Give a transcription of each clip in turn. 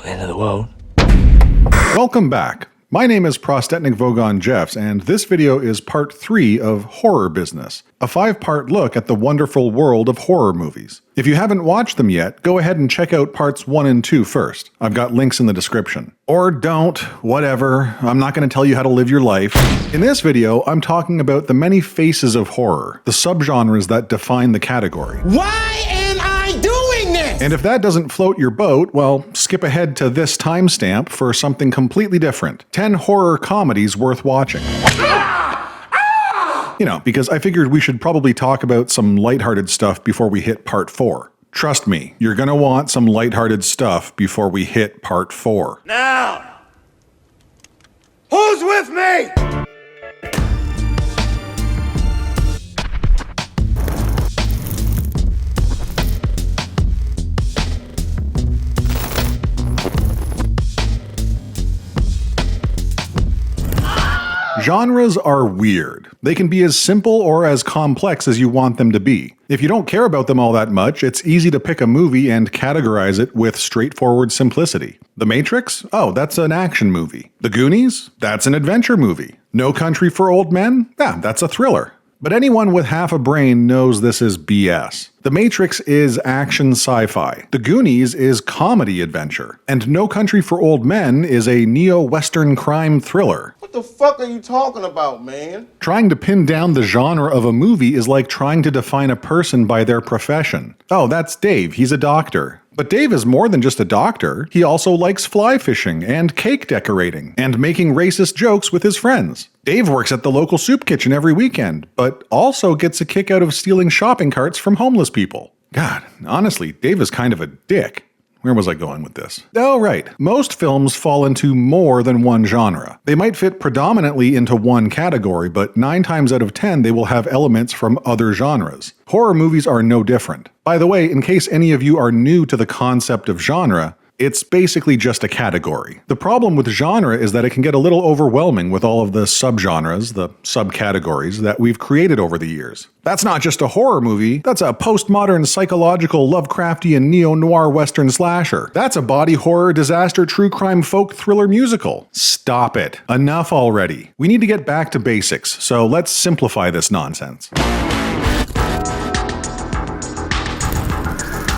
end of the world. Welcome back. My name is Prostetnic Vogon Jeffs, and this video is part 3 of Horror Business, a 5-part look at the wonderful world of horror movies. If you haven't watched them yet, go ahead and check out parts 1 and 2 first. I've got links in the description. Or don't, whatever. I'm not going to tell you how to live your life. In this video, I'm talking about the many faces of horror, the subgenres that define the category. Why am I doing this? And if that doesn't float your boat, well, skip ahead to this timestamp for something completely different. 10 horror comedies worth watching. You know, because I figured we should probably talk about some lighthearted stuff before we hit part 4. Trust me, you're gonna want some lighthearted stuff before we hit part 4. Now, who's with me? Genres are weird. They can be as simple or as complex as you want them to be. If you don't care about them all that much, it's easy to pick a movie and categorize it with straightforward simplicity. The Matrix? Oh, that's an action movie. The Goonies? That's an adventure movie. No Country for Old Men? Yeah, that's a thriller. But anyone with half a brain knows this is BS. The Matrix is action sci-fi. The Goonies is comedy adventure. And No Country for Old Men is a neo-Western crime thriller. What the fuck are you talking about, man? Trying to pin down the genre of a movie is like trying to define a person by their profession. Oh, that's Dave, he's a doctor. But Dave is more than just a doctor. He also likes fly fishing and cake decorating and making racist jokes with his friends. Dave works at the local soup kitchen every weekend, but also gets a kick out of stealing shopping carts from homeless people. God, honestly, Dave is kind of a dick. Where was I going with this? Oh, right. Most films fall into more than one genre. They might fit predominantly into one category, but 9 times out of 10 they will have elements from other genres. Horror movies are no different. By the way, in case any of you are new to the concept of genre, it's basically just a category. The problem with genre is that it can get a little overwhelming with all of the subgenres, the subcategories that we've created over the years. That's not just a horror movie, that's a postmodern psychological Lovecraftian neo-noir western slasher. That's a body horror disaster true crime folk thriller musical. Stop it. Enough already. We need to get back to basics, so let's simplify this nonsense.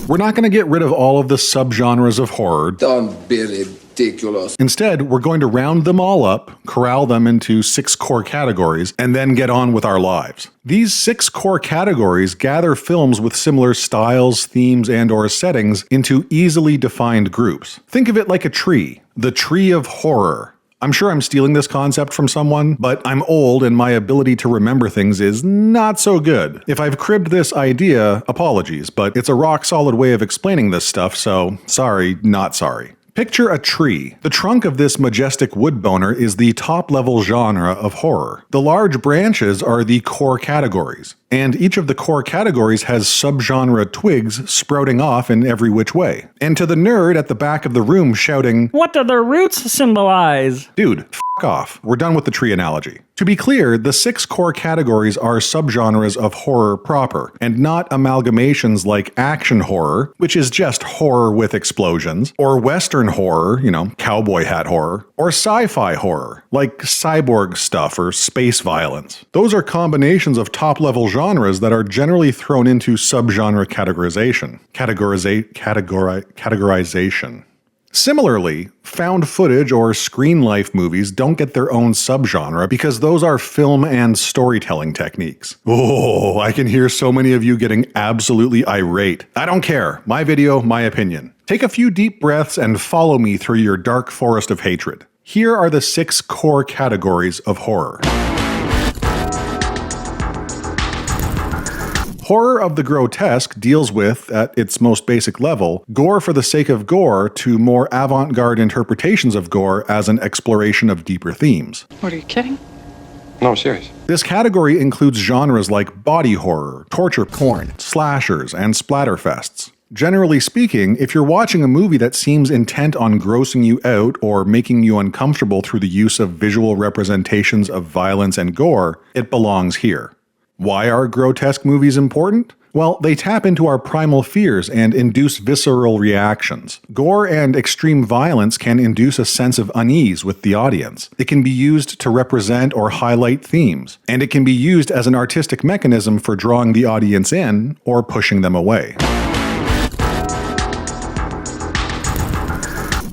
We're not going to get rid of all of the subgenres of horror. Don't be ridiculous. Instead, we're going to round them all up, corral them into 6 core categories, and then get on with our lives. These 6 core categories gather films with similar styles, themes, and/or settings into easily defined groups. Think of it like a tree, the tree of horror. I'm sure I'm stealing this concept from someone, but I'm old and my ability to remember things is not so good. If I've cribbed this idea, apologies, but it's a rock-solid way of explaining this stuff, so sorry, not sorry. Picture a tree. The trunk of this majestic wood boner is the top-level genre of horror. The large branches are the core categories, and each of the core categories has subgenre twigs sprouting off in every which way. And to the nerd at the back of the room shouting, "What do the roots symbolize?" Dude, f*** off. We're done with the tree analogy. To be clear, the 6 core categories are subgenres of horror proper, and not amalgamations like action horror, which is just horror with explosions, or western horror, you know, cowboy hat horror, or sci-fi horror, like cyborg stuff or space violence. Those are combinations of top-level genres that are generally thrown into subgenre categorization. Categorization. Similarly, found footage or screen life movies don't get their own subgenre because those are film and storytelling techniques. Oh, I can hear so many of you getting absolutely irate. I don't care. My video, my opinion. Take a few deep breaths and follow me through your dark forest of hatred. Here are the 6 core categories of horror. Horror of the grotesque deals with, at its most basic level, gore for the sake of gore to more avant-garde interpretations of gore as an exploration of deeper themes. What, are you kidding? No, I'm serious. This category includes genres like body horror, torture porn, slashers, and splatterfests. Generally speaking, if you're watching a movie that seems intent on grossing you out or making you uncomfortable through the use of visual representations of violence and gore, it belongs here. Why are grotesque movies important? Well, they tap into our primal fears and induce visceral reactions. Gore and extreme violence can induce a sense of unease with the audience. It can be used to represent or highlight themes, and it can be used as an artistic mechanism for drawing the audience in or pushing them away.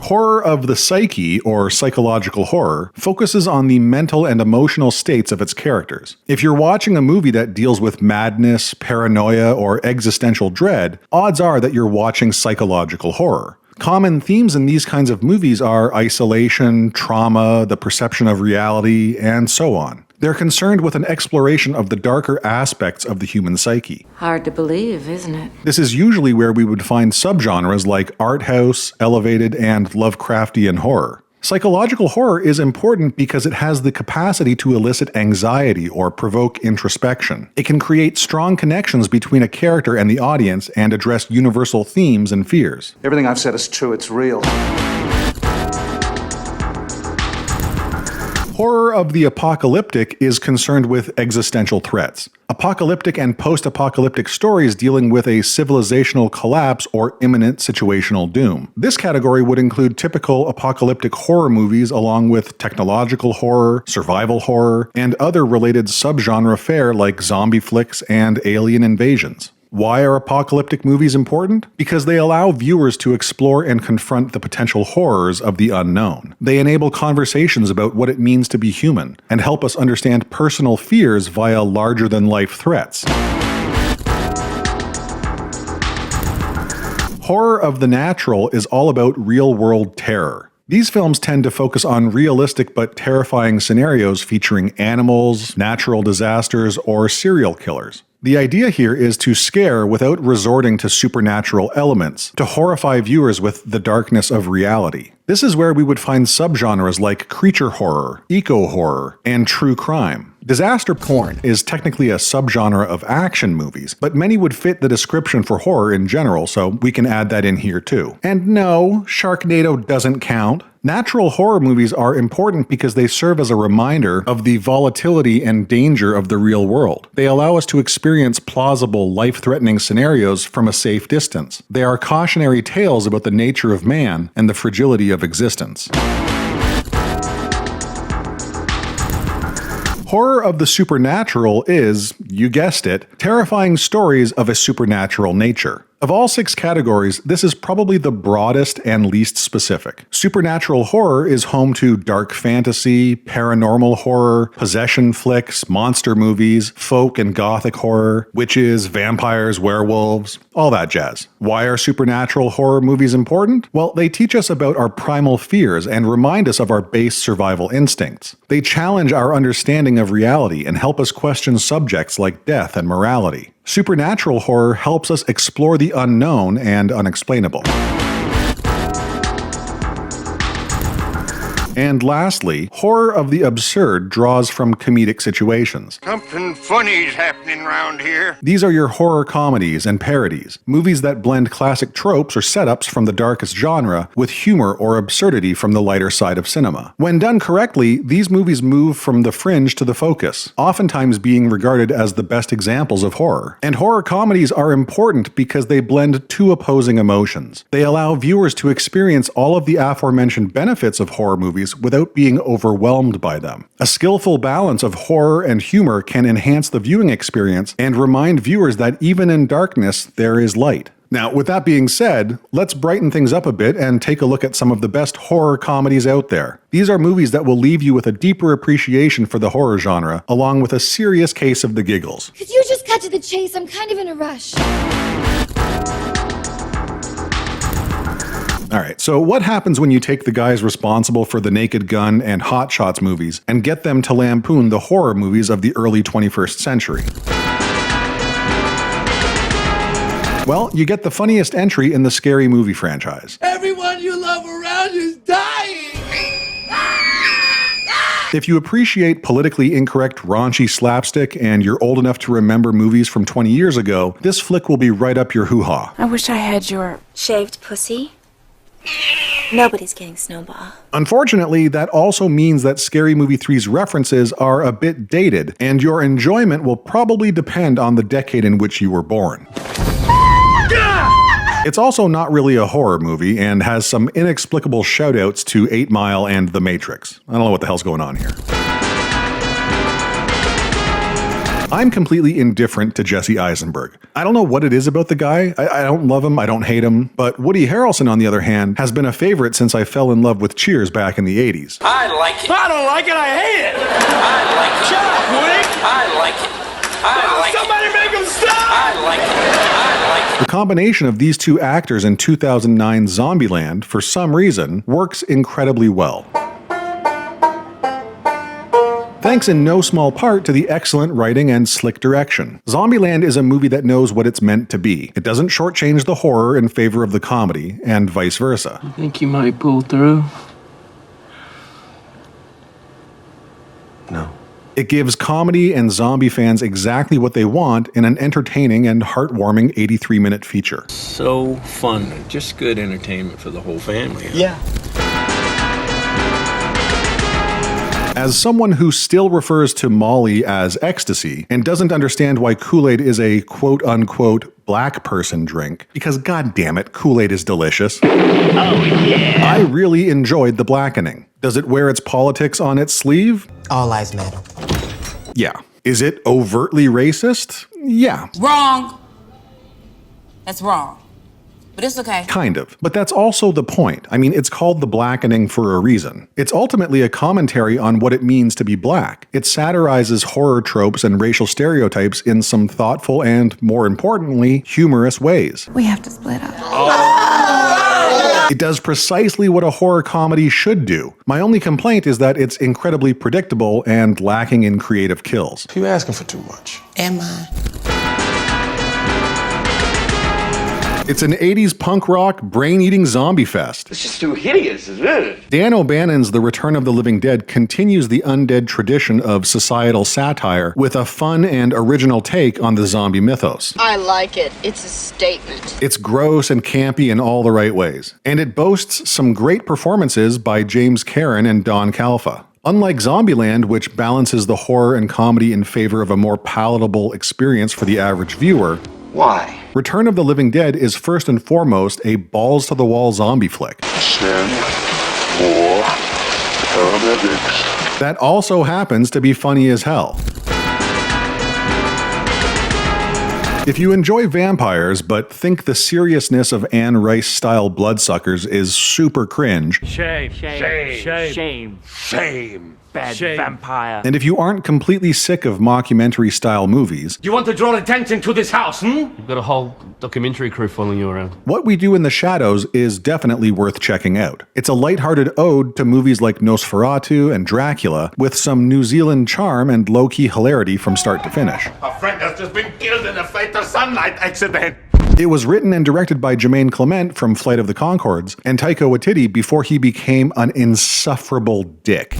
Horror of the psyche, or psychological horror, focuses on the mental and emotional states of its characters. If you're watching a movie that deals with madness, paranoia, or existential dread, odds are that you're watching psychological horror. Common themes in these kinds of movies are isolation, trauma, the perception of reality, and so on. They're concerned with an exploration of the darker aspects of the human psyche. Hard to believe, isn't it? This is usually where we would find subgenres like art house, elevated, and Lovecraftian horror. Psychological horror is important because it has the capacity to elicit anxiety or provoke introspection. It can create strong connections between a character and the audience and address universal themes and fears. Everything I've said is true, it's real. Horror of the apocalyptic is concerned with existential threats. Apocalyptic and post-apocalyptic stories dealing with a civilizational collapse or imminent situational doom. This category would include typical apocalyptic horror movies along with technological horror, survival horror, and other related subgenre fare like zombie flicks and alien invasions. Why are apocalyptic movies important? Because they allow viewers to explore and confront the potential horrors of the unknown. They enable conversations about what it means to be human, and help us understand personal fears via larger-than-life threats. Horror of the natural is all about real-world terror. These films tend to focus on realistic but terrifying scenarios featuring animals, natural disasters, or serial killers. The idea here is to scare without resorting to supernatural elements, to horrify viewers with the darkness of reality. This is where we would find subgenres like creature horror, eco-horror, and true crime. Disaster porn is technically a subgenre of action movies, but many would fit the description for horror in general, so we can add that in here too. And no, Sharknado doesn't count. Natural horror movies are important because they serve as a reminder of the volatility and danger of the real world. They allow us to experience plausible, life-threatening scenarios from a safe distance. They are cautionary tales about the nature of man and the fragility of existence. Horror of the supernatural is, you guessed it, terrifying stories of a supernatural nature. Of all 6 categories, this is probably the broadest and least specific. Supernatural horror is home to dark fantasy, paranormal horror, possession flicks, monster movies, folk and gothic horror, witches, vampires, werewolves, all that jazz. Why are supernatural horror movies important? Well, they teach us about our primal fears and remind us of our base survival instincts. They challenge our understanding of reality and help us question subjects like death and morality. Supernatural horror helps us explore the unknown and unexplainable. And lastly, horror of the absurd draws from comedic situations. Something funny's happening around here. These are your horror comedies and parodies, movies that blend classic tropes or setups from the darkest genre with humor or absurdity from the lighter side of cinema. When done correctly, these movies move from the fringe to the focus, oftentimes being regarded as the best examples of horror. And horror comedies are important because they blend 2 opposing emotions. They allow viewers to experience all of the aforementioned benefits of horror movies without being overwhelmed by them. A skillful balance of horror and humor can enhance the viewing experience and remind viewers that even in darkness, there is light. Now, with that being said, let's brighten things up a bit and take a look at some of the best horror comedies out there. These are movies that will leave you with a deeper appreciation for the horror genre, along with a serious case of the giggles. Could you just cut to the chase? I'm kind of in a rush. Alright, so what happens when you take the guys responsible for the Naked Gun and Hot Shots movies and get them to lampoon the horror movies of the early 21st century? Well, you get the funniest entry in the Scary Movie franchise. Everyone you love around is dying! If you appreciate politically incorrect raunchy slapstick and you're old enough to remember movies from 20 years ago, this flick will be right up your hoo-ha. I wish I had your Shaved pussy? Nobody's getting Snowball. Unfortunately, that also means that Scary Movie 3's references are a bit dated, and your enjoyment will probably depend on the decade in which you were born. It's also not really a horror movie and has some inexplicable shoutouts to 8 Mile and The Matrix. I don't know what the hell's going on here. I'm completely indifferent to Jesse Eisenberg. I don't know what it is about the guy. I don't love him, I don't hate him. But Woody Harrelson, on the other hand, has been a favorite since I fell in love with Cheers back in the 80s. I like it. I don't like it. I hate it. I like it. Shut up, Woody. I like it. I like Somebody make him stop. I like it. I like it. The combination of these two actors in 2009 Zombieland, for some reason, works incredibly well. Thanks in no small part to the excellent writing and slick direction. Zombieland is a movie that knows what it's meant to be. It doesn't shortchange the horror in favor of the comedy, and vice versa. I think you might pull through. No. It gives comedy and zombie fans exactly what they want in an entertaining and heartwarming 83-minute feature. So fun. Just good entertainment for the whole family. Yeah. As someone who still refers to Molly as ecstasy and doesn't understand why Kool-Aid is a quote-unquote black person drink, because goddammit, Kool-Aid is delicious. Oh yeah! I really enjoyed The Blackening. Does it wear its politics on its sleeve? All lives matter. Yeah. Is it overtly racist? Yeah. Wrong. That's wrong. But it's okay. Kind of. But that's also the point. I mean, it's called The Blackening for a reason. It's ultimately a commentary on what it means to be black. It satirizes horror tropes and racial stereotypes in some thoughtful and, more importantly, humorous ways. We have to split up. It does precisely what a horror comedy should do. My only complaint is that it's incredibly predictable and lacking in creative kills. You're asking for too much. Am I? It's an 80s punk rock, brain-eating zombie fest. It's just too hideous, isn't it? Dan O'Bannon's The Return of the Living Dead continues the undead tradition of societal satire with a fun and original take on the zombie mythos. I like it. It's a statement. It's gross and campy in all the right ways. And it boasts some great performances by James Karen and Don Calfa. Unlike Zombieland, which balances the horror and comedy in favor of a more palatable experience for the average viewer, Why? Return of the Living Dead is first and foremost a balls-to-the-wall zombie flick. Send more paramedics. That also happens to be funny as hell. If you enjoy vampires but think the seriousness of Anne Rice-style bloodsuckers is super cringe, Shame. Bad vampire. and if you aren't completely sick of mockumentary-style movies, You want to draw attention to this house, You've got a whole documentary crew following you around. What We Do in the Shadows is definitely worth checking out. It's a lighthearted ode to movies like Nosferatu and Dracula, with some New Zealand charm and low-key hilarity from start to finish. A friend has just been killed in a fatal sunlight accident. It was written and directed by Jermaine Clement from Flight of the Conchords and Taika Waititi before he became an insufferable dick.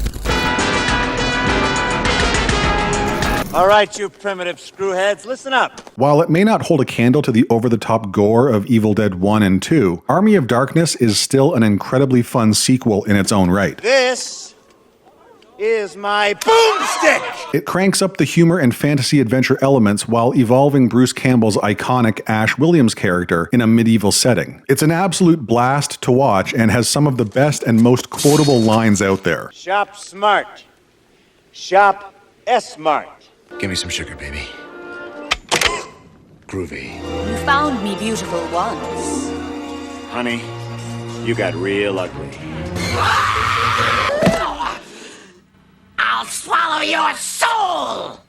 All right, you primitive screwheads, listen up. While it may not hold a candle to the over-the-top gore of Evil Dead 1 and 2, Army of Darkness is still an incredibly fun sequel in its own right. This is my boomstick! It cranks up the humor and fantasy adventure elements while evolving Bruce Campbell's iconic Ash Williams character in a medieval setting. It's an absolute blast to watch and has some of the best and most quotable lines out there. Shop smart. Shop S-smart. Give me some sugar, baby. Groovy. You found me beautiful once. Honey, you got real ugly. I'll swallow your soul!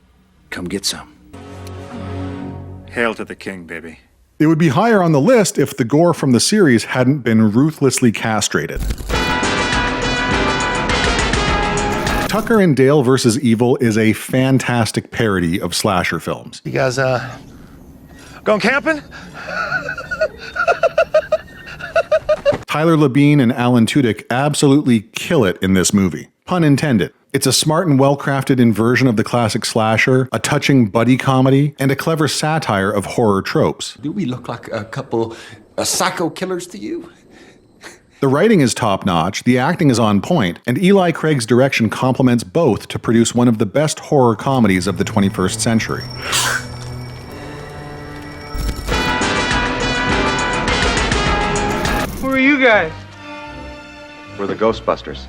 Come get some. Hail to the king, baby. It would be higher on the list if the gore from the series hadn't been ruthlessly castrated. Tucker and Dale vs. Evil is a fantastic parody of slasher films. You guys, going camping? Tyler Labine and Alan Tudyk absolutely kill it in this movie. Pun intended. It's a smart and well-crafted inversion of the classic slasher, a touching buddy comedy, and a clever satire of horror tropes. Do we look like a couple of psycho killers to you? The writing is top-notch, the acting is on point, and Eli Craig's direction complements both to produce one of the best horror comedies of the 21st century. Who are you guys? We're the Ghostbusters.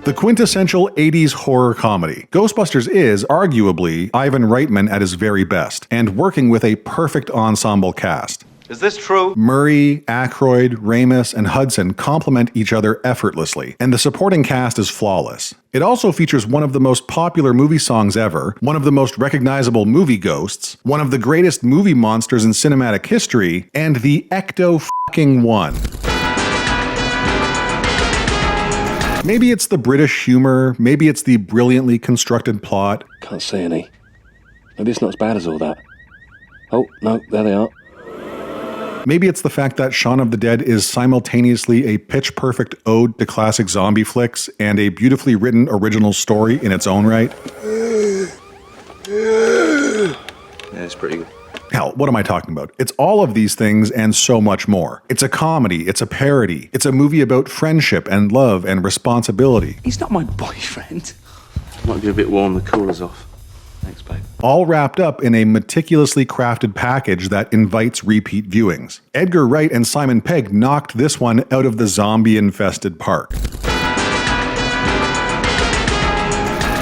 The quintessential 80s horror comedy, Ghostbusters is, arguably, Ivan Reitman at his very best, and working with a perfect ensemble cast. Is this true? Murray, Aykroyd, Ramis, and Hudson complement each other effortlessly, and the supporting cast is flawless. It also features one of the most popular movie songs ever, one of the most recognizable movie ghosts, one of the greatest movie monsters in cinematic history, and the Ecto-fucking-one. Maybe it's the British humor, maybe it's the brilliantly constructed plot. Can't see any. Maybe it's not as bad as all that. Oh, no, there they are. Maybe it's the fact that Shaun of the Dead is simultaneously a pitch-perfect ode to classic zombie flicks and a beautifully written original story in its own right. Yeah, it's pretty good. Hell, what am I talking about? It's all of these things and so much more. It's a comedy, it's a parody, it's a movie about friendship and love and responsibility. He's not my boyfriend. Might be a bit warm, the cooler's off. Thanks, babe. All wrapped up in a meticulously crafted package that invites repeat viewings. Edgar Wright and Simon Pegg knocked this one out of the zombie-infested park.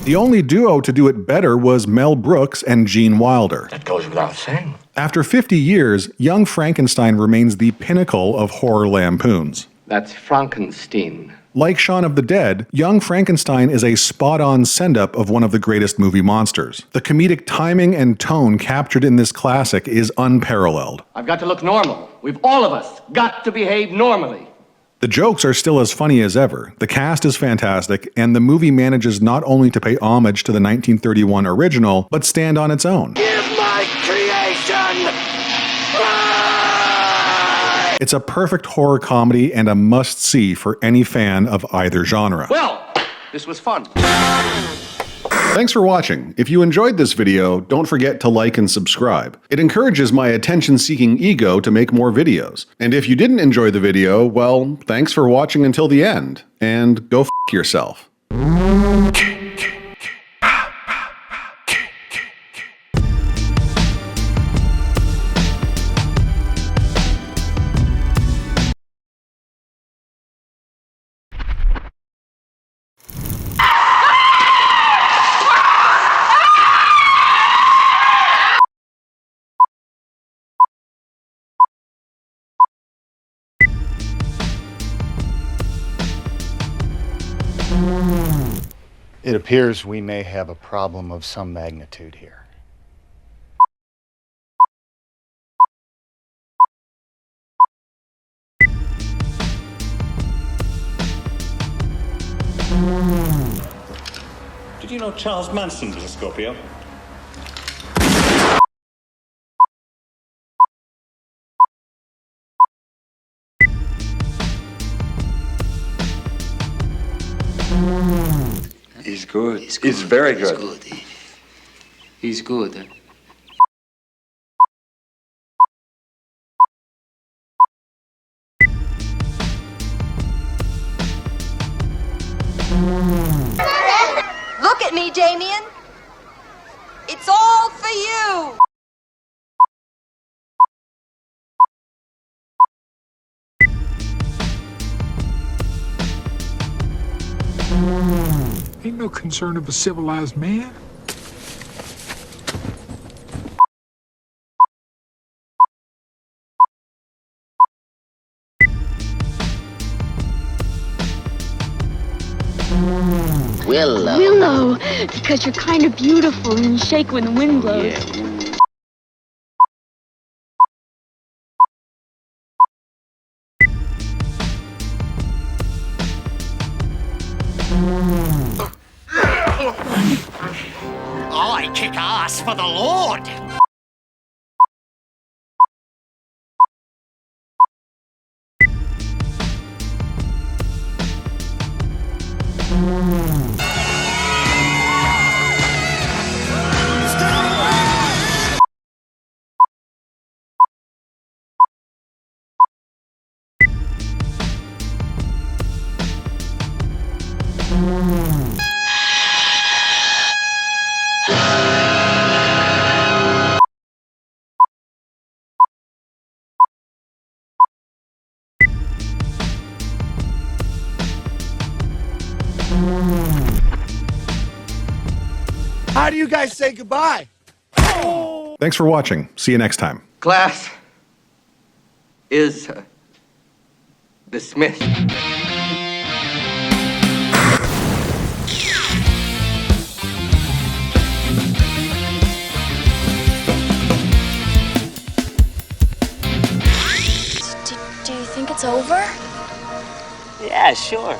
The only duo to do it better was Mel Brooks and Gene Wilder. That goes without saying. After 50 years, Young Frankenstein remains the pinnacle of horror lampoons. That's Frankenstein. Like Shaun of the Dead, Young Frankenstein is a spot-on send-up of one of the greatest movie monsters. The comedic timing and tone captured in this classic is unparalleled. I've got to look normal. We've all of us got to behave normally. The jokes are still as funny as ever, the cast is fantastic, and the movie manages not only to pay homage to the 1931 original, but stand on its own. Give my creation! It's a perfect horror comedy and a must-see for any fan of either genre. Well, this was fun. Thanks for watching. If you enjoyed this video, don't forget to like and subscribe. It encourages my attention-seeking ego to make more videos. And if you didn't enjoy the video, well, thanks for watching until the end, and go f*** yourself. It appears we may have a problem of some magnitude here. Did you know Charles Manson was a Scorpio? He's good. He's very good. He's good. Look at me, Damien. It's all for you. Ain't no concern of a civilized man. Willow, because you're kind of beautiful and shake when the wind blows. I kick ass for the Lord! How do you guys say goodbye? Thanks for watching. See you next time. Class is dismissed. Do you think it's over? Yeah, sure.